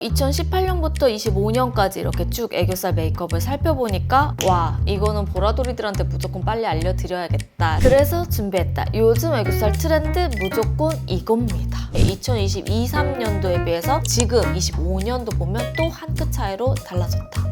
2018년부터 25년까지 이렇게 쭉 애교살 메이크업을 살펴보니까 와, 이거는 보라돌이들한테 무조건 빨리 알려드려야겠다. 그래서 준비했다. 요즘 애교살 트렌드 무조건 이겁니다. 2022-23년도에 비해서 지금 25년도 보면 또 한 끗 차이로 달라졌다.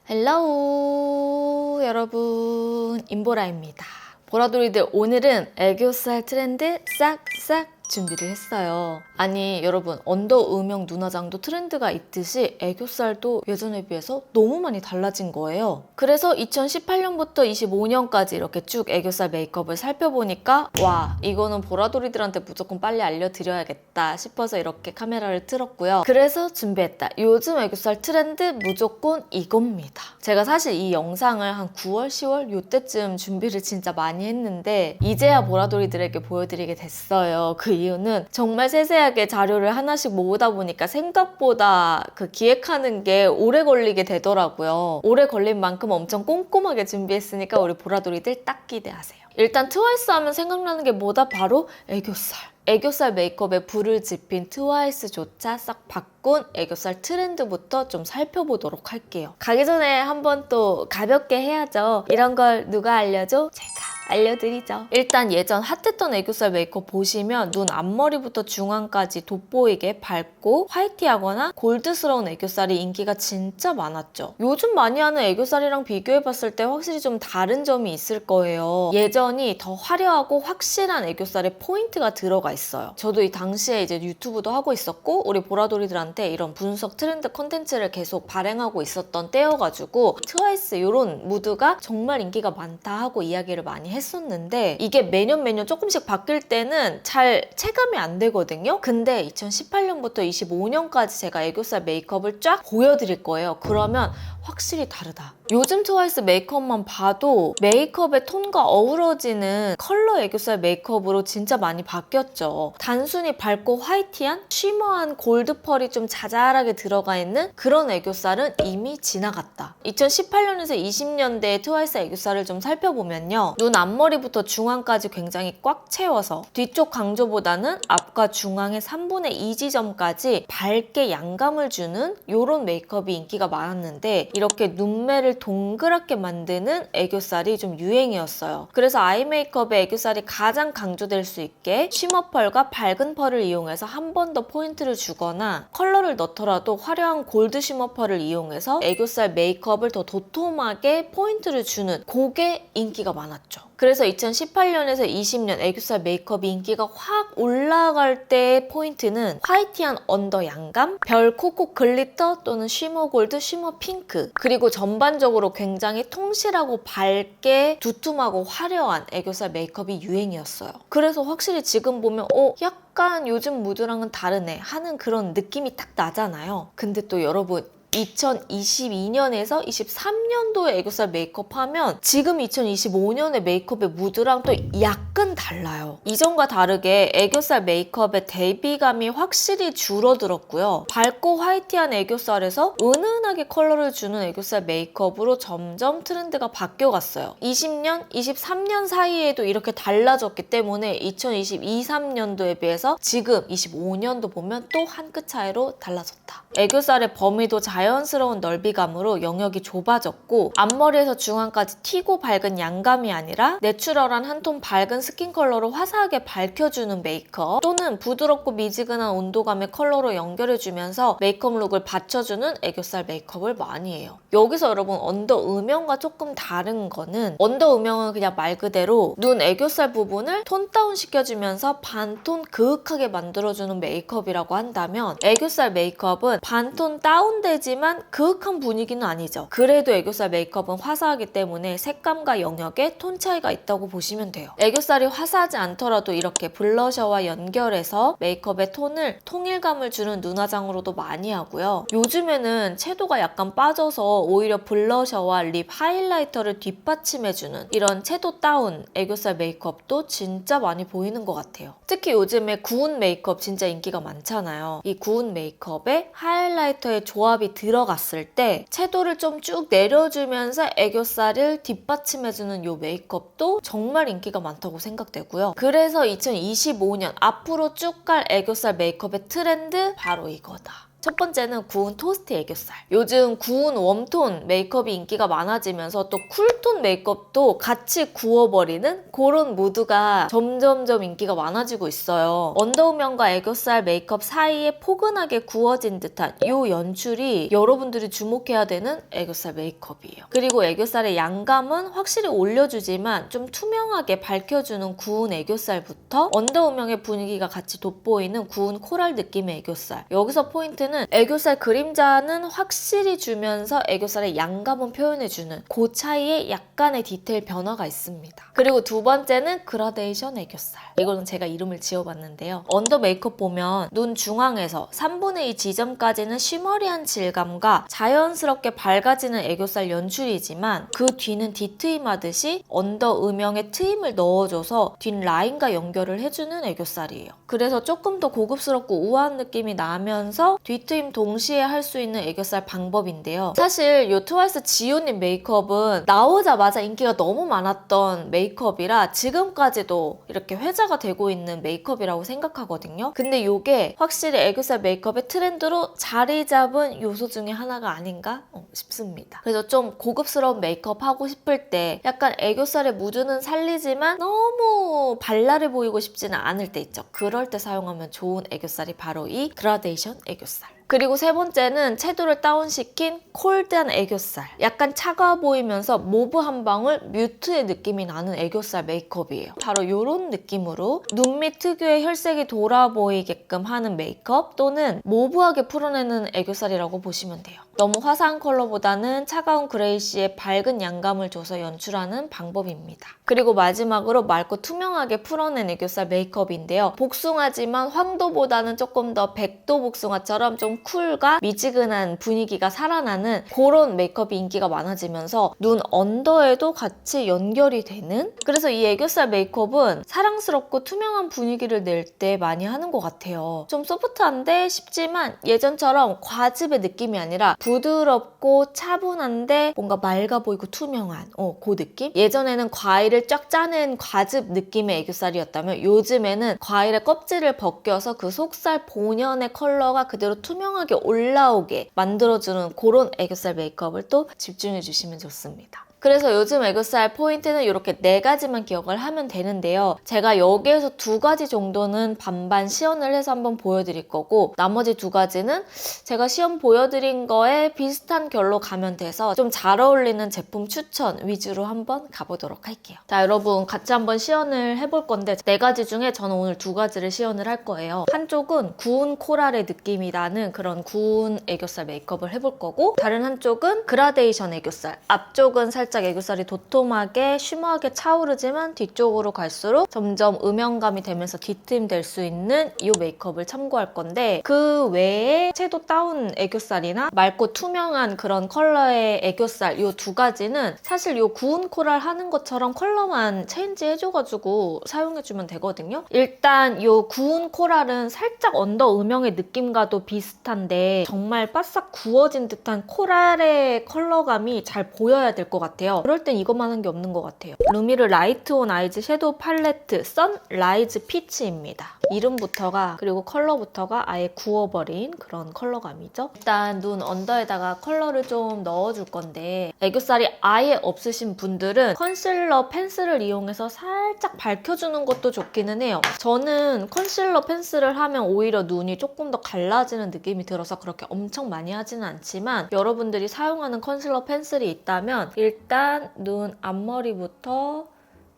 헬로우 여러분, 임보라입니다. 보라돌이들, 오늘은 애교살 트렌드 싹싹 준비를 했어요. 아니 여러분, 언더 음영 눈화장도 트렌드가 있듯이 애교살도 예전에 비해서 너무 많이 달라진 거예요. 그래서 2018년부터 25년까지 이렇게 쭉 애교살 메이크업을 살펴보니까 와, 이거는 보라돌이들한테 무조건 빨리 알려드려야겠다 싶어서 이렇게 카메라를 틀었고요. 그래서 준비했다. 요즘 애교살 트렌드 무조건 이겁니다. 제가 사실 이 영상을 한 9월, 10월 요때쯤 준비를 진짜 많이 했는데 이제야 보라돌이들에게 보여드리게 됐어요. 그 이유는 정말 세세하게 자료를 하나씩 모으다 보니까 생각보다 그 기획하는 게 오래 걸리게 되더라고요. 오래 걸린 만큼 엄청 꼼꼼하게 준비했으니까 우리 보라돌이들 딱 기대하세요. 일단 트와이스 하면 생각나는 게 뭐다? 바로 애교살. 애교살 메이크업에 불을 지핀 트와이스조차 싹 바꾼 애교살 트렌드부터 좀 살펴보도록 할게요. 가기 전에 한번 또 가볍게 해야죠. 이런 걸 누가 알려줘? 제가 알려드리죠. 일단 예전 핫했던 애교살 메이크업 보시면 눈 앞머리부터 중앙까지 돋보이게 밝고 화이티하거나 골드스러운 애교살이 인기가 진짜 많았죠. 요즘 많이 하는 애교살이랑 비교해봤을 때 확실히 좀 다른 점이 있을 거예요. 예전이 더 화려하고 확실한 애교살에 포인트가 들어가 있어요. 저도 이 당시에 이제 유튜브도 하고 있었고 우리 보라돌이들한테 이런 분석 트렌드 컨텐츠를 계속 발행하고 있었던 때여가지고 트와이스 이런 무드가 정말 인기가 많다 하고 이야기를 많이 했었는데 이게 매년 조금씩 바뀔 때는 잘 체감이 안 되거든요. 근데 2018년부터 25년까지 제가 애교살 메이크업을 쫙 보여드릴 거예요. 그러면 확실히 다르다. 요즘 트와이스 메이크업만 봐도 메이크업의 톤과 어우러지는 컬러 애교살 메이크업으로 진짜 많이 바뀌었죠. 단순히 밝고 화이티한 쉬머한 골드 펄이 좀 자잘하게 들어가 있는 그런 애교살은 이미 지나갔다. 2018년에서 20년대의 트와이스 애교살을 좀 살펴보면요. 눈 앞머리부터 중앙까지 굉장히 꽉 채워서 뒤쪽 강조보다는 앞과 중앙의 3분의 2 지점까지 밝게 양감을 주는 이런 메이크업이 인기가 많았는데 이렇게 눈매를 동그랗게 만드는 애교살이 좀 유행이었어요. 그래서 아이 메이크업에 애교살이 가장 강조될 수 있게 쉬머 펄과 밝은 펄을 이용해서 한 번 더 포인트를 주거나 컬러를 넣더라도 화려한 골드 쉬머 펄을 이용해서 애교살 메이크업을 더 도톰하게 포인트를 주는 그게 인기가 많았죠. 그래서 2018년에서 20년 애교살 메이크업이 인기가 확 올라갈 때의 포인트는 화이티한 언더 양감, 별 코코 글리터 또는 쉬머 골드, 쉬머 핑크, 그리고 전반적으로 굉장히 통실하고 밝게 두툼하고 화려한 애교살 메이크업이 유행이었어요. 그래서 확실히 지금 보면 약간 요즘 무드랑은 다르네 하는 그런 느낌이 딱 나잖아요. 근데 또 여러분, 2022년에서 23년도에 애교살 메이크업 하면 지금 2025년의 메이크업의 무드랑 또 약간 달라요. 이전과 다르게 애교살 메이크업의 대비감이 확실히 줄어들었고요. 밝고 화이티한 애교살에서 은은하게 컬러를 주는 애교살 메이크업으로 점점 트렌드가 바뀌어갔어요. 20년, 23년 사이에도 이렇게 달라졌기 때문에 2022-23년도에 비해서 지금 25년도 보면 또 한 끗 차이로 달라졌다. 애교살의 범위도 자연스러운 넓이감으로 영역이 좁아졌고 앞머리에서 중앙까지 튀고 밝은 양감이 아니라 내추럴한 한 톤 밝은 스킨 컬러로 화사하게 밝혀주는 메이크업 또는 부드럽고 미지근한 온도감의 컬러로 연결해주면서 메이크업 룩을 받쳐주는 애교살 메이크업을 많이 해요. 여기서 여러분, 언더 음영과 조금 다른 거는 언더 음영은 그냥 말 그대로 눈 애교살 부분을 톤 다운 시켜주면서 반톤 그윽하게 만들어주는 메이크업이라고 한다면 애교살 메이크업은 반톤 다운되지만 그윽한 분위기는 아니죠. 그래도 애교살 메이크업은 화사하기 때문에 색감과 영역에 톤 차이가 있다고 보시면 돼요. 애교살이 화사하지 않더라도 이렇게 블러셔와 연결해서 메이크업의 톤을 통일감을 주는 눈화장으로도 많이 하고요. 요즘에는 채도가 약간 빠져서 오히려 블러셔와 립 하이라이터를 뒷받침해주는 이런 채도 다운 애교살 메이크업도 진짜 많이 보이는 것 같아요. 특히 요즘에 구운 메이크업 진짜 인기가 많잖아요. 이 구운 메이크업에 하이라이터의 조합이 들어갔을 때 채도를 좀 쭉 내려주면서 애교살을 뒷받침해주는 이 메이크업도 정말 인기가 많다고 생각되고요. 그래서 2025년 앞으로 쭉 갈 애교살 메이크업의 트렌드 바로 이거다. 첫 번째는 구운 토스트 애교살. 요즘 구운 웜톤 메이크업이 인기가 많아지면서 또 쿨톤 메이크업도 같이 구워버리는 그런 무드가 점점점 인기가 많아지고 있어요. 언더우면과 애교살 메이크업 사이에 포근하게 구워진 듯한 이 연출이 여러분들이 주목해야 되는 애교살 메이크업이에요. 그리고 애교살의 양감은 확실히 올려주지만 좀 투명하게 밝혀주는 구운 애교살부터 언더우면의 분위기가 같이 돋보이는 구운 코랄 느낌의 애교살. 여기서 포인트는 애교살 그림자는 확실히 주면서 애교살의 양감은 표현해주는 그 차이에 약간의 디테일 변화가 있습니다. 그리고 두 번째는 그라데이션 애교살. 이거는 제가 이름을 지어봤는데요. 언더 메이크업 보면 눈 중앙에서 3분의 2 지점까지는 쉬머리한 질감과 자연스럽게 밝아지는 애교살 연출이지만 그 뒤는 뒤트임하듯이 언더 음영에 트임을 넣어줘서 뒷 라인과 연결을 해주는 애교살이에요. 그래서 조금 더 고급스럽고 우아한 느낌이 나면서 뒤트임 동시에 할 수 있는 애교살 방법인데요. 사실 이 트와이스 지효님 메이크업은 나오자마자 인기가 너무 많았던 메이크업이라 지금까지도 이렇게 회자가 되고 있는 메이크업이라고 생각하거든요. 근데 이게 확실히 애교살 메이크업의 트렌드로 자리 잡은 요소 중에 하나가 아닌가 싶습니다. 그래서 좀 고급스러운 메이크업 하고 싶을 때 약간 애교살의 무드는 살리지만 너무 발랄해 보이고 싶지는 않을 때 있죠. 그럴 때 사용하면 좋은 애교살이 바로 이 그라데이션 애교살. 그리고 세 번째는 채도를 다운시킨 콜드한 애교살. 약간 차가워 보이면서 모브 한 방울 뮤트의 느낌이 나는 애교살 메이크업이에요. 바로 이런 느낌으로 눈 밑 특유의 혈색이 돌아 보이게끔 하는 메이크업 또는 모브하게 풀어내는 애교살이라고 보시면 돼요. 너무 화사한 컬러보다는 차가운 그레이시에 밝은 양감을 줘서 연출하는 방법입니다. 그리고 마지막으로 맑고 투명하게 풀어낸 애교살 메이크업인데요. 복숭아지만 황도보다는 조금 더 백도 복숭아처럼 좀 쿨과 미지근한 분위기가 살아나는 그런 메이크업이 인기가 많아지면서 눈 언더에도 같이 연결이 되는, 그래서 이 애교살 메이크업은 사랑스럽고 투명한 분위기를 낼 때 많이 하는 것 같아요. 좀 소프트한데 쉽지만 예전처럼 과즙의 느낌이 아니라 부드럽고 차분한데 뭔가 맑아 보이고 투명한 그 느낌? 예전에는 과일을 쫙 짜낸 과즙 느낌의 애교살이었다면 요즘에는 과일의 껍질을 벗겨서 그 속살 본연의 컬러가 그대로 투명하게 올라오게 만들어주는 그런 애교살 메이크업을 또 집중해 주시면 좋습니다. 그래서 요즘 애교살 포인트는 이렇게 4가지만 기억을 하면 되는데요. 제가 여기에서 2가지 정도는 반반 시연을 해서 한번 보여드릴 거고 나머지 2가지는 제가 시연 보여드린 거에 비슷한 결로 가면 돼서 좀 잘 어울리는 제품 추천 위주로 한번 가보도록 할게요. 자, 여러분 같이 한번 시연을 해볼 건데 4가지 중에 저는 오늘 2가지를 시연을 할 거예요. 한쪽은 구운 코랄의 느낌이 나는 그런 구운 애교살 메이크업을 해볼 거고 다른 한쪽은 그라데이션 애교살. 앞쪽은 살짝 애교살이 도톰하게 쉬머하게 차오르지만 뒤쪽으로 갈수록 점점 음영감이 되면서 뒤트임 될 수 있는 이 메이크업을 참고할 건데 그 외에 채도 다운 애교살이나 맑고 투명한 그런 컬러의 애교살 이 2가지는 사실 이 구운 코랄 하는 것처럼 컬러만 체인지 해줘가지고 사용해주면 되거든요. 일단 이 구운 코랄은 살짝 언더 음영의 느낌과도 비슷한데 정말 바싹 구워진 듯한 코랄의 컬러감이 잘 보여야 될 것 같아요. 그럴 땐 이것만 한 게 없는 것 같아요. 루미르 라이트 온 아이즈 섀도우 팔레트 선라이즈 피치입니다. 이름부터가 그리고 컬러부터가 아예 구워버린 그런 컬러감이죠. 일단 눈 언더에다가 컬러를 좀 넣어줄 건데 애교살이 아예 없으신 분들은 컨실러 펜슬을 이용해서 살짝 밝혀주는 것도 좋기는 해요. 저는 컨실러 펜슬을 하면 오히려 눈이 조금 더 갈라지는 느낌이 들어서 그렇게 엄청 많이 하지는 않지만 여러분들이 사용하는 컨실러 펜슬이 있다면 일단 눈 앞머리부터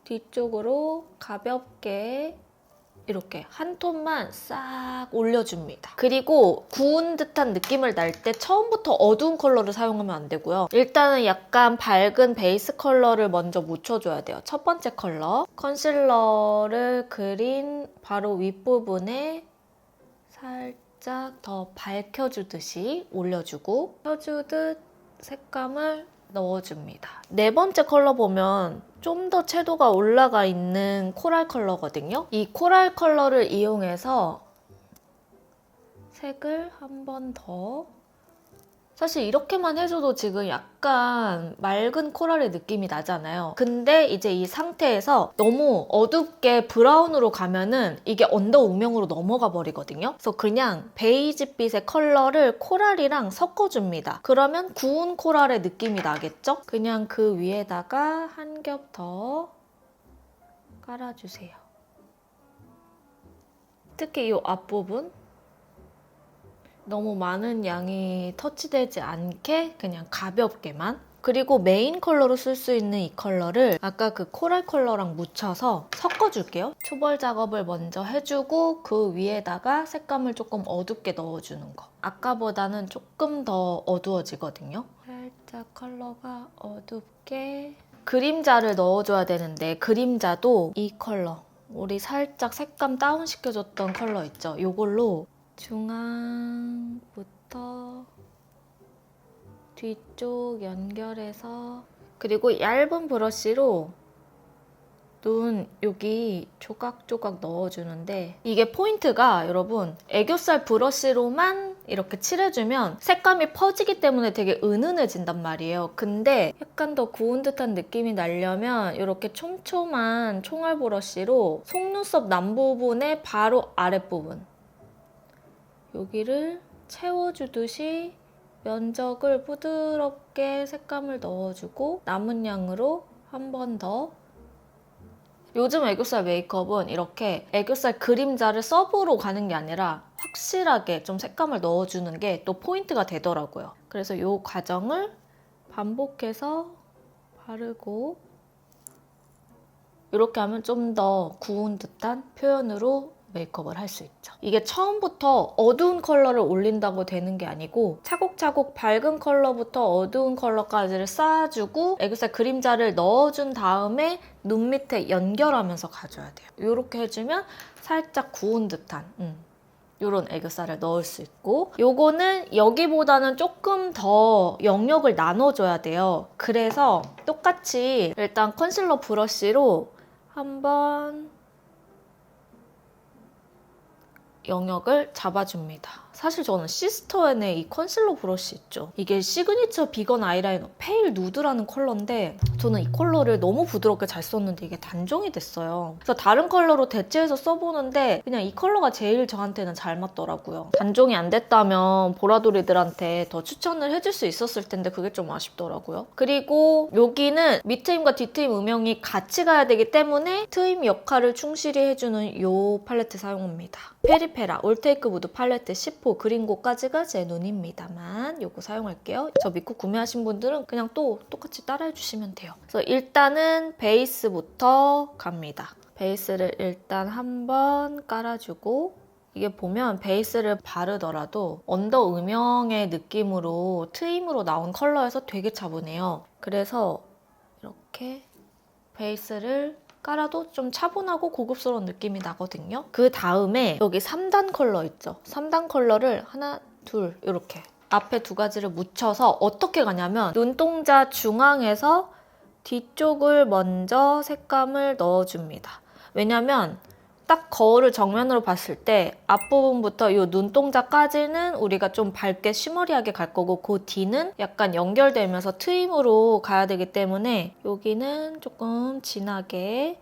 뒤쪽으로 가볍게 이렇게 한 톤만 싹 올려줍니다. 그리고 구운 듯한 느낌을 날 때 처음부터 어두운 컬러를 사용하면 안 되고요. 일단은 약간 밝은 베이스 컬러를 먼저 묻혀줘야 돼요. 첫 번째 컬러 컨실러를 그린 바로 윗부분에 살짝 더 밝혀주듯이 올려주고 펴주듯 색감을 넣어줍니다. 4번째 컬러 보면 좀 더 채도가 올라가 있는 코랄 컬러거든요. 이 코랄 컬러를 이용해서 색을 한 번 더. 사실 이렇게만 해줘도 지금 약간 맑은 코랄의 느낌이 나잖아요. 근데 이제 이 상태에서 너무 어둡게 브라운으로 가면은 이게 언더 음영으로 넘어가 버리거든요. 그래서 그냥 베이지빛의 컬러를 코랄이랑 섞어줍니다. 그러면 구운 코랄의 느낌이 나겠죠? 그냥 그 위에다가 한 겹 더 깔아주세요. 특히 이 앞부분 너무 많은 양이 터치되지 않게 그냥 가볍게만. 그리고 메인 컬러로 쓸 수 있는 이 컬러를 아까 그 코랄 컬러랑 묻혀서 섞어줄게요. 초벌 작업을 먼저 해주고 그 위에다가 색감을 조금 어둡게 넣어주는 거. 아까보다는 조금 더 어두워지거든요. 살짝 컬러가 어둡게. 그림자를 넣어줘야 되는데 그림자도 이 컬러. 우리 살짝 색감 다운시켜줬던 컬러 있죠? 이걸로 중앙부터 뒤쪽 연결해서, 그리고 얇은 브러쉬로 눈 여기 조각조각 넣어주는데, 이게 포인트가 여러분 애교살 브러쉬로만 이렇게 칠해주면 색감이 퍼지기 때문에 되게 은은해진단 말이에요. 근데 약간 더 구운 듯한 느낌이 나려면 이렇게 촘촘한 총알 브러쉬로 속눈썹 남부분의 바로 아랫부분 여기를 채워주듯이 면적을 부드럽게 색감을 넣어주고 남은 양으로 한 번 더. 요즘 애교살 메이크업은 이렇게 애교살 그림자를 서브로 가는 게 아니라 확실하게 좀 색감을 넣어주는 게 또 포인트가 되더라고요. 그래서 이 과정을 반복해서 바르고, 이렇게 하면 좀 더 구운 듯한 표현으로 메이크업을 할 수 있죠. 이게 처음부터 어두운 컬러를 올린다고 되는 게 아니고 차곡차곡 밝은 컬러부터 어두운 컬러까지를 쌓아주고 애교살 그림자를 넣어준 다음에 눈 밑에 연결하면서 가줘야 돼요. 이렇게 해주면 살짝 구운 듯한 이런 애교살을 넣을 수 있고, 요거는 여기보다는 조금 더 영역을 나눠줘야 돼요. 그래서 똑같이 일단 컨실러 브러쉬로 한번 영역을 잡아줍니다. 사실 저는 시스터앤의 이 컨실러 브러쉬 있죠. 이게 시그니처 비건 아이라이너 페일 누드라는 컬러인데 저는 이 컬러를 너무 부드럽게 잘 썼는데 이게 단종이 됐어요. 그래서 다른 컬러로 대체해서 써보는데 그냥 이 컬러가 제일 저한테는 잘 맞더라고요. 단종이 안 됐다면 보라돌이들한테 더 추천을 해줄 수 있었을 텐데 그게 좀 아쉽더라고요. 그리고 여기는 밑트임과 뒤트임 음영이 같이 가야 되기 때문에 트임 역할을 충실히 해주는 이 팔레트 사용합니다. 페리페라 올테이크 무드 팔레트 10호 그린고까지가 제 눈입니다만 요거 사용할게요. 저 믿고 구매하신 분들은 그냥 또 똑같이 따라해주시면 돼요. 그래서 일단은 베이스부터 갑니다. 베이스를 일단 한번 깔아주고, 이게 보면 베이스를 바르더라도 언더 음영의 느낌으로 트임으로 나온 컬러여서 되게 차분해요. 그래서 이렇게 베이스를 깔아도 좀 차분하고 고급스러운 느낌이 나거든요. 그 다음에 여기 3단 컬러 있죠? 3단 컬러를 하나, 둘 이렇게 앞에 두 가지를 묻혀서 어떻게 가냐면 눈동자 중앙에서 뒤쪽을 먼저 색감을 넣어줍니다. 왜냐면 딱 거울을 정면으로 봤을 때 앞부분부터 이 눈동자까지는 우리가 좀 밝게 쉬머리하게 갈 거고 그 뒤는 약간 연결되면서 트임으로 가야 되기 때문에 여기는 조금 진하게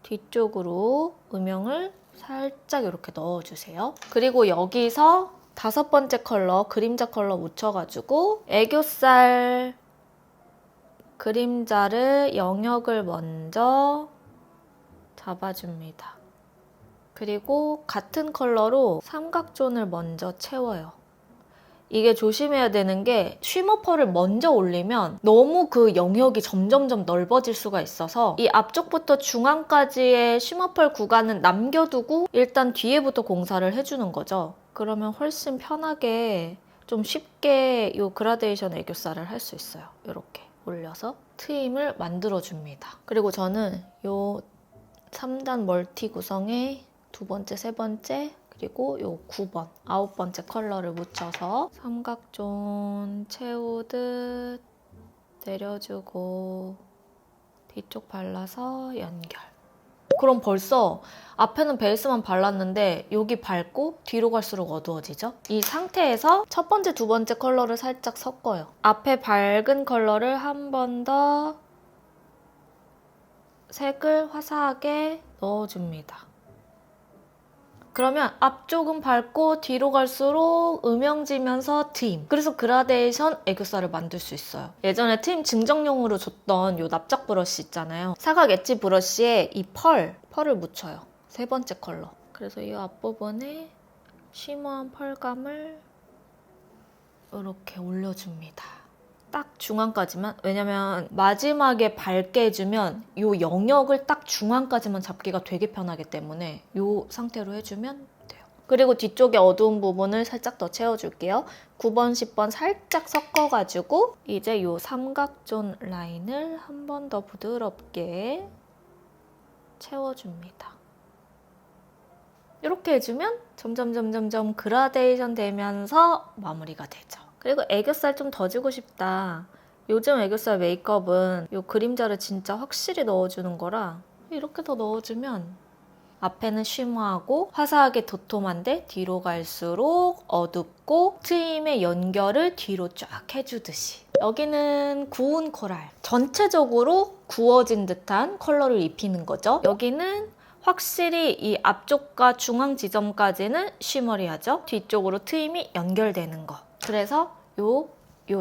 뒤쪽으로 음영을 살짝 이렇게 넣어주세요. 그리고 여기서 5번째 컬러, 그림자 컬러 묻혀가지고 애교살 그림자를 영역을 먼저 잡아줍니다. 그리고 같은 컬러로 삼각존을 먼저 채워요. 이게 조심해야 되는 게 쉬머펄을 먼저 올리면 너무 그 영역이 점점점 넓어질 수가 있어서 이 앞쪽부터 중앙까지의 쉬머펄 구간은 남겨두고 일단 뒤에부터 공사를 해주는 거죠. 그러면 훨씬 편하게 좀 쉽게 이 그라데이션 애교살을 할 수 있어요. 이렇게 올려서 트임을 만들어줍니다. 그리고 저는 이 3단 멀티 구성의 두 번째, 세 번째, 그리고 요 9번, 9번째 컬러를 묻혀서 삼각존 채우듯 내려주고 뒤쪽 발라서 연결. 그럼 벌써 앞에는 베이스만 발랐는데 여기 밝고 뒤로 갈수록 어두워지죠? 이 상태에서 첫 번째, 두 번째 컬러를 살짝 섞어요. 앞에 밝은 컬러를 한 번 더 색을 화사하게 넣어줍니다. 그러면 앞쪽은 밝고 뒤로 갈수록 음영지면서 트임. 그래서 그라데이션 애교살을 만들 수 있어요. 예전에 트임 증정용으로 줬던 이 납작 브러쉬 있잖아요. 사각 엣지 브러쉬에 이 펄을 묻혀요. 세 번째 컬러. 그래서 이 앞부분에 쉬머한 펄감을 이렇게 올려줍니다. 딱 중앙까지만. 왜냐면 마지막에 밝게 해주면 이 영역을 딱 중앙까지만 잡기가 되게 편하기 때문에 이 상태로 해주면 돼요. 그리고 뒤쪽에 어두운 부분을 살짝 더 채워줄게요. 9번, 10번 살짝 섞어가지고 이제 이 삼각존 라인을 한 번 더 부드럽게 채워줍니다. 이렇게 해주면 점점 그라데이션 되면서 마무리가 되죠. 그리고 애교살 좀 더 주고 싶다. 요즘 애교살 메이크업은 이 그림자를 진짜 확실히 넣어주는 거라 이렇게 더 넣어주면 앞에는 쉬머하고 화사하게 도톰한데 뒤로 갈수록 어둡고 트임의 연결을 뒤로 쫙 해주듯이. 여기는 구운 코랄. 전체적으로 구워진 듯한 컬러를 입히는 거죠. 여기는 확실히 이 앞쪽과 중앙 지점까지는 쉬머리하죠. 뒤쪽으로 트임이 연결되는 거. 그래서 요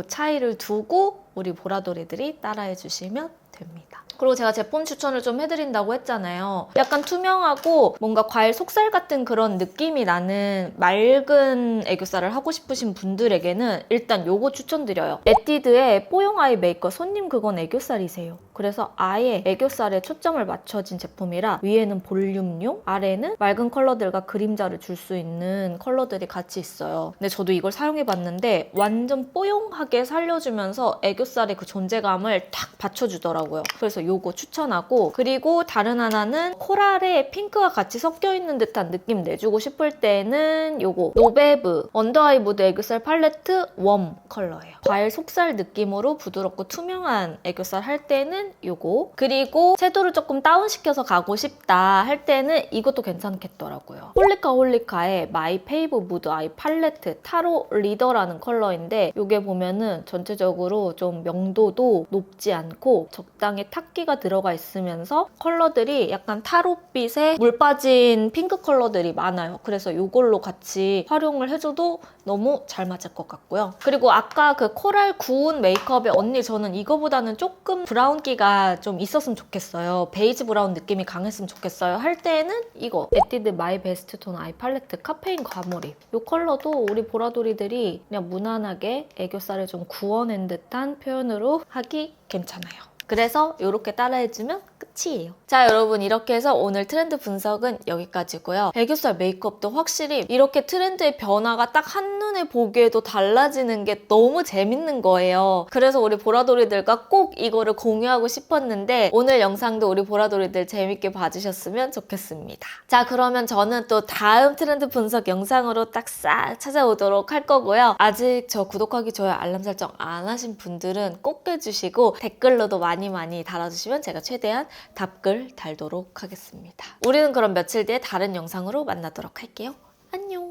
차이를 두고 우리 보라돌이들이 따라해 주시면 됩니다. 그리고 제가 제품 추천을 좀 해드린다고 했잖아요. 약간 투명하고 뭔가 과일 속살 같은 그런 느낌이 나는 맑은 애교살을 하고 싶으신 분들에게는 일단 요거 추천드려요. 에뛰드의 뽀용 아이 메이크업. 손님 그건 애교살이세요. 그래서 아예 애교살에 초점을 맞춰진 제품이라 위에는 볼륨용, 아래는 맑은 컬러들과 그림자를 줄 수 있는 컬러들이 같이 있어요. 근데 저도 이걸 사용해봤는데 완전 뽀용하게 살려주면서 애교살의 그 존재감을 탁 받쳐주더라고요. 그래서 요거 추천하고, 그리고 다른 하나는 코랄에 핑크가 같이 섞여있는 듯한 느낌 내주고 싶을 때는 요거 노베브 언더아이 무드 애교살 팔레트 웜 컬러예요. 과일 속살 느낌으로 부드럽고 투명한 애교살 할 때는 요거, 그리고 섀도우를 조금 다운시켜서 가고 싶다 할 때는 이것도 괜찮겠더라고요. 홀리카의 마이 페이브 무드 아이 팔레트 타로 리더라는 컬러인데 요게 보면은 전체적으로 좀 명도도 높지 않고 적당히 탁기가 들어가 있으면서 컬러들이 약간 타로빛에 물 빠진 핑크 컬러들이 많아요. 그래서 이걸로 같이 활용을 해줘도 너무 잘 맞을 것 같고요. 그리고 아까 그 코랄 구운 메이크업에 언니 저는 이거보다는 조금 브라운기가 좀 있었으면 좋겠어요. 베이지 브라운 느낌이 강했으면 좋겠어요 할 때는 이거 에뛰드 마이 베스트 톤 아이 팔레트 카페인 과몰입. 이 컬러도 우리 보라돌이들이 그냥 무난하게 애교살을 좀 구워낸 듯한 표현으로 하기 괜찮아요. 그래서 이렇게 따라해주면 끝이에요. 자, 여러분 이렇게 해서 오늘 트렌드 분석은 여기까지고요. 애교살 메이크업도 확실히 이렇게 트렌드의 변화가 딱 한눈에 보기에도 달라지는 게 너무 재밌는 거예요. 그래서 우리 보라돌이들과 꼭 이거를 공유하고 싶었는데 오늘 영상도 우리 보라돌이들 재밌게 봐주셨으면 좋겠습니다. 자, 그러면 저는 또 다음 트렌드 분석 영상으로 딱 싹 찾아오도록 할 거고요. 아직 저 구독하기, 좋아요, 알람 설정 안 하신 분들은 꼭 해주시고 댓글로도 많이 달아주시면 제가 최대한 답글 달도록 하겠습니다. 우리는 그럼 며칠 뒤에 다른 영상으로 만나도록 할게요. 안녕!